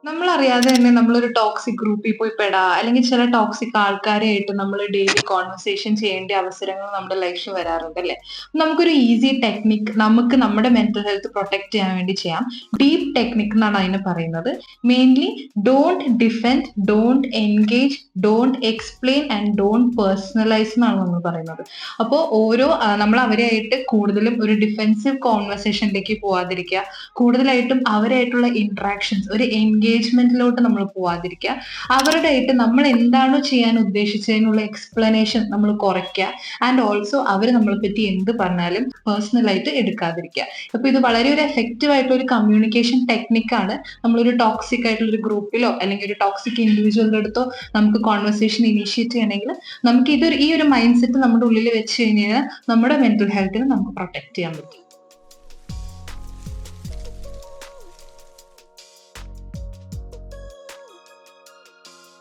നമ്മളറിയാതെ തന്നെ നമ്മളൊരു ടോക്സിക് ഗ്രൂപ്പിൽ പോയി പെടാ, അല്ലെങ്കിൽ ചില ടോക്സിക് ആൾക്കാരായിട്ട് നമ്മൾ ഡെയിലി കോൺവെർസേഷൻ ചെയ്യേണ്ട അവസരങ്ങൾ നമ്മുടെ ലൈഫിൽ വരാറുണ്ട് അല്ലേ? നമുക്കൊരു ഈസി ടെക്നിക് നമുക്ക് നമ്മുടെ മെന്റൽ ഹെൽത്ത് പ്രൊട്ടക്ട് ചെയ്യാൻ വേണ്ടി ചെയ്യാം. ഡീപ് ടെക്നിക് എന്നാണ് അതിന് പറയുന്നത്. Mainly don't defend, don't engage, don't explain and don't personalise എന്നാണ് നമ്മൾ പറയുന്നത്. അപ്പോൾ നമ്മൾ അവരെയായിട്ട് കൂടുതലും ഒരു ഡിഫെൻസീവ് കോൺവെർസേഷനിലേക്ക് പോവാതിരിക്കുക, കൂടുതലായിട്ടും അവരായിട്ടുള്ള ഇന്ററാക്ഷൻസ്, ഒരു എൻഗേജ്മെന്റിലോട്ട് നമ്മൾ പോവാതിരിക്കുക, അവരുടെ ആയിട്ട് നമ്മൾ എന്താണോ ചെയ്യാൻ ഉദ്ദേശിച്ചതിനുള്ള എക്സ്പ്ലനേഷൻ നമ്മൾ കുറയ്ക്കുക. ആൻഡ് ഓൾസോ അവർ നമ്മളെ പറ്റി എന്ത് പറഞ്ഞാലും പേഴ്സണലായിട്ട് എടുക്കാതിരിക്കുക. അപ്പൊ ഇത് വളരെ ഒരു എഫക്റ്റീവ് ആയിട്ടുള്ള ഒരു കമ്മ്യൂണിക്കേഷൻ ടെക്നിക്കാണ്. നമ്മളൊരു ടോക്സിക് ആയിട്ടുള്ള ഒരു ഗ്രൂപ്പിലോ അല്ലെങ്കിൽ ഒരു ടോക്സിക് ഇൻഡിവിജ്വലിന്റെ അടുത്തോ നമുക്ക് കോൺവെർസേഷൻ ഇനീഷ്യേറ്റ് ചെയ്യണമെങ്കിൽ നമുക്ക് ഈ ഒരു മൈൻഡ് സെറ്റ് നമ്മുടെ ഉള്ളിൽ വെച്ച് കഴിഞ്ഞാൽ നമ്മുടെ മെന്റൽ ഹെൽത്തിനെ നമുക്ക് പ്രൊട്ടക്ട് ചെയ്യാൻ പറ്റും.